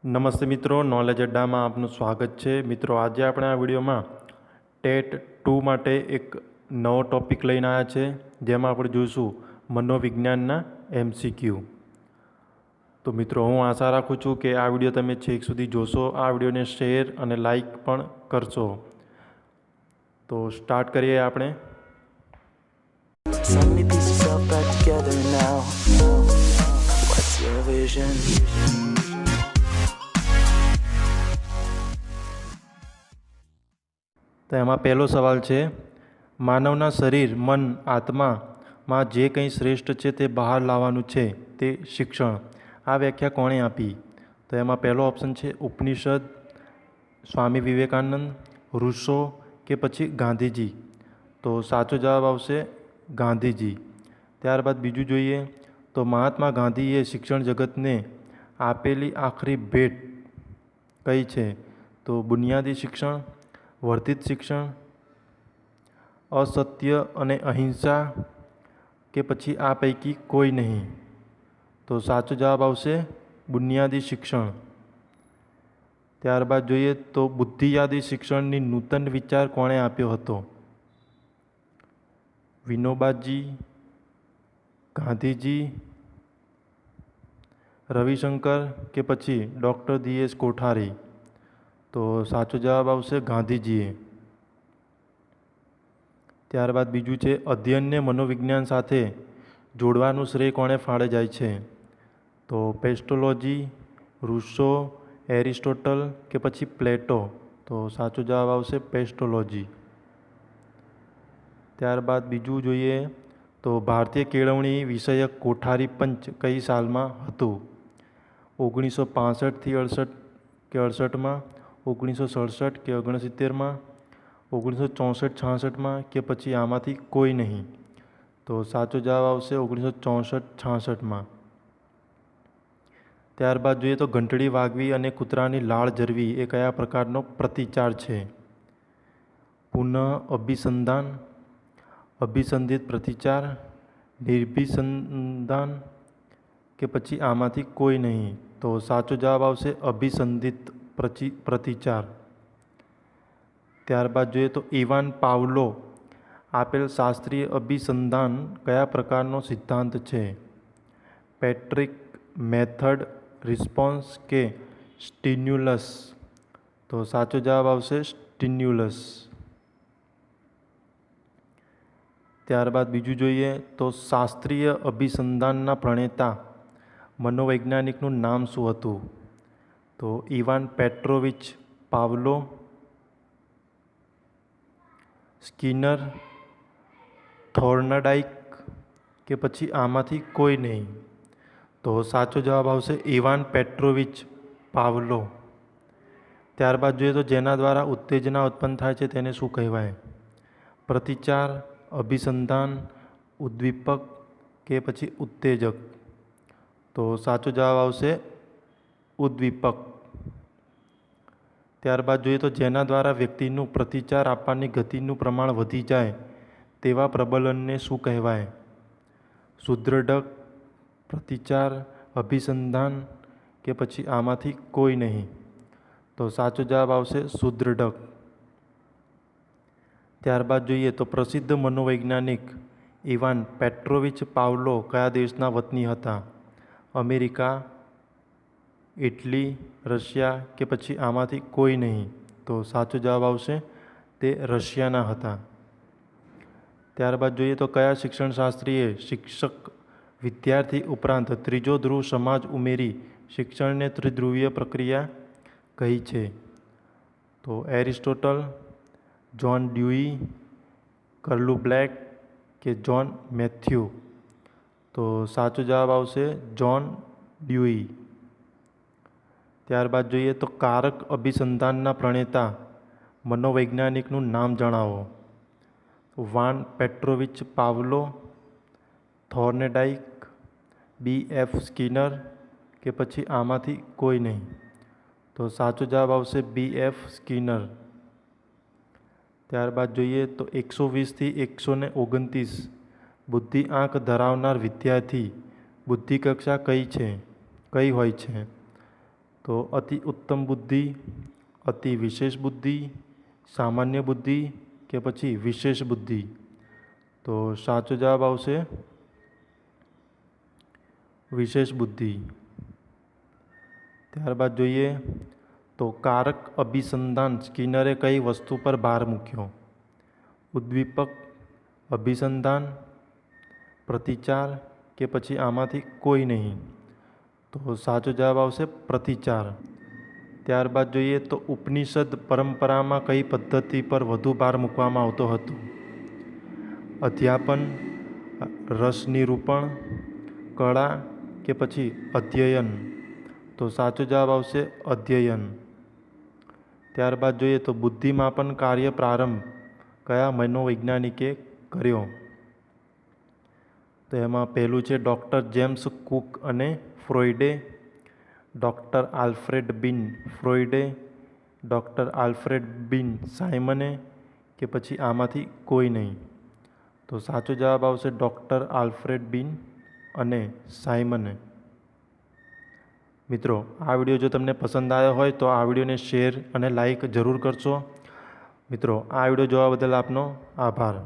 નમસ્તે મિત્રો, નોલેજ અડ્ડામાં આપનું સ્વાગત છે. મિત્રો, આજે આપણે આ વિડીયોમાં ટેટ 2 માટે એક નવો ટૉપિક લઈને આવ્યા છે, જેમાં આપણે જોઈશું મનોવિજ્ઞાનના MCQ. તો મિત્રો, હું આશા રાખું છું કે આ વિડીયો તમે છેક સુધી જોશો. આ વિડીયોને શેર અને લાઈક પણ કરશો. તો સ્ટાર્ટ કરીએ આપણે. So many pieces all back together now. What's your vision? તો એમાં પહેલો સવાલ છે, માનવના શરીર, મન, આત્મામાં જે કંઈ શ્રેષ્ઠ છે તે બહાર લાવવાનું છે તે શિક્ષણ. આ વ્યાખ્યા કોણે આપી? તો એમાં પહેલો ઓપ્શન છે ઉપનિષદ, સ્વામી વિવેકાનંદ, રૂસો કે પછી ગાંધીજી. તો સાચો જવાબ આવશે ગાંધીજી. ત્યારબાદ બીજું જોઈએ તો મહાત્મા ગાંધીએ શિક્ષણ જગતને આપેલી આખરી ભેટ કઈ છે? તો બુનિયાદી શિક્ષણ, વર્ધિત શિક્ષણ, અસત્ય અને અહિંસા કે પછી આ પૈકી કોઈ નહીં. તો સાચો જવાબ આવશે બુનિયાદી શિક્ષણ. ત્યારબાદ જોઈએ તો બુદ્ધિવાદી શિક્ષણની નૂતન વિચાર કોણે આપ્યો હતો? વિનોબાજી, ગાંધીજી, રવિશંકર કે પછી ડૉક્ટર DS કોઠારી. તો સાચો જવાબ આવશે ગાંધીજીએ. ત્યારબાદ બીજું છે, અધ્યયનને મનોવિજ્ઞાન સાથે જોડવાનું શ્રેય કોણે ફાળે જાય છે? તો પેસ્ટોલોજી, રૂસો, એરિસ્ટોટલ કે પછી પ્લેટો. તો સાચો જવાબ આવશે પેસ્ટોલોજી. ત્યારબાદ બીજું જોઈએ તો ભારતીય કેળવણી વિષયક કોઠારી પંચ કઈ સાલમાં હતું? 1965થી 68 કે 68માં, 1967 કે 69માં, 1964-66માં કે પછી આમાંથી કોઈ નહીં. તો સાચો જવાબ આવશે 1964-66માં. ત્યારબાદ જોઈએ તો ઘંટડી વાગવી અને કૂતરાની લાળ ઝરવી એ કયા પ્રકારનો પ્રતિચાર છે? પુનઃ અભિસંધાન, અભિસંધિત પ્રતિચાર, નિર્ભિસંધાન કે પછી આમાંથી કોઈ નહીં. તો સાચો જવાબ આવશે અભિસંધિત પ્રતિચાર. ત્યારબાદ જોઈએ તો ઇવાન પાવલો આપેલ શાસ્ત્રીય અભિસંધાન કયા પ્રકારનો સિદ્ધાંત છે? પેટ્રિક મેથડ, રિસ્પોન્સ કે સ્ટિમ્યુલસ. તો સાચો જવાબ આવશે સ્ટિમ્યુલસ. ત્યારબાદ બીજું જોઈએ તો શાસ્ત્રીય અભિસંધાનના પ્રણેતા મનોવૈજ્ઞાનિકનું નામ શું હતું? તો ઇવાન પેટ્રોવિચ પાવલો, સ્કિનર, થોર્નડાઇક કે પછી આમાંથી કોઈ નહીં. તો સાચો જવાબ આવશે ઇવાન પેટ્રોવિચ પાવલો. ત્યારબાદ જોઈએ તો જેના દ્વારા ઉત્તેજના ઉત્પન્ન થાય છે તેને શું કહેવાય? પ્રતિચાર, અભિસંધાન, ઉદ્દીપક કે પછી ઉત્તેજક. તો સાચો જવાબ આવશે ઉદ્દીપક. ત્યારબાદ જોઈએ તો જેના દ્વારા વ્યક્તિનું પ્રતિચાર આપવાની ગતિનું પ્રમાણ વધી જાય તેવા પ્રબલનને શું કહેવાય? સુદૃઢક, પ્રતિચાર, અભિસંધાન કે પછી આમાંથી કોઈ નહીં. તો સાચો જવાબ આવશે સુદૃઢક. ત્યારબાદ જોઈએ તો પ્રસિદ્ધ મનોવૈજ્ઞાનિક ઇવાન પેટ્રોવિચ પાવલો કયા દેશના વતની હતા? અમેરિકા, ઇટલી, રશિયા કે પછી આમાંથી કોઈ નહીં. તો સાચો જવાબ આવશે તે રશિયાના હતા. ત્યારબાદ જોઈએ તો કયા શિક્ષણશાસ્ત્રીએ શિક્ષક, વિદ્યાર્થી ઉપરાંત ત્રીજો ધ્રુવ સમાજ ઉમેરી શિક્ષણને ત્રિધ્રુવીય પ્રક્રિયા કહી છે? તો એરિસ્ટોટલ, જ્હોન ડ્યુઈ, કર્લુ બ્લેક કે જ્હોન મેથ્યુ. તો સાચો જવાબ આવશે જ્હોન ડ્યુઈ. ત્યારબાદ જોઈએ તો કારક અભિસંધાનના પ્રણેતા મનોવૈજ્ઞાનિકનું નામ જણાવો. Van Petrovich Pavlov, થોર્નડાઇક, BF Skinner કે પછી આમાંથી કોઈ નહીં. તો સાચો જવાબ આવશે BF સ્કિનર. ત્યારબાદ જોઈએ તો 120થી 129 બુદ્ધિઆંક ધરાવનાર વિદ્યાર્થી બુદ્ધિકક્ષા કઈ હોય છે? તો અતિ ઉત્તમ બુદ્ધિ, અતિ વિશેષ બુદ્ધિ, સામાન્ય બુદ્ધિ કે પછી વિશેષ બુદ્ધિ? તો સાચો જવાબ આવશે વિશેષ બુદ્ધિ. ત્યારબાદ જોઈએ તો કારક અભિસંધાન સ્કિનરે કઈ વસ્તુ પર ભાર મૂક્યો? ઉદ્દીપક, અભિસંધાન, પ્રતિચાર કે પછી આમાંથી કોઈ નહીં? તો સાચો જવાબ આવશે પ્રતિચાર. ત્યારબાદ જોઈએ તો ઉપનિષદ પરંપરામાં કઈ પદ્ધતિ પર વધુ ભાર મૂકવામાં આવતો હતો? અધ્યાપન, રસ નિરૂપણ, કળા કે પછી અધ્યયન? તો સાચો જવાબ આવશે અધ્યયન. ત્યારબાદ જોઈએ તો બુદ્ધિમાપન કાર્ય પ્રારંભ કયા મનોવૈજ્ઞાનિકે કર્યો? તો એમાં પહેલું છે ડૉક્ટર જેમ્સ કુક અને ફ્રોઇડે, ડૉક્ટર આલ્ફ્રેડ બિન ફ્રોઇડે, ડૉક્ટર આલ્ફ્રેડ બિન સાયમને કે પછી આમાંથી કોઈ નહીં? તો સાચો જવાબ આવશે ડૉક્ટર આલ્ફ્રેડ બિન અને સાયમને. મિત્રો, આ વિડીયો જો તમને પસંદ આવ્યો હોય તો આ વિડીયોને શેર અને લાઈક જરૂર કરશો. મિત્રો, આ વિડીયો જોવા બદલ આપનો આભાર.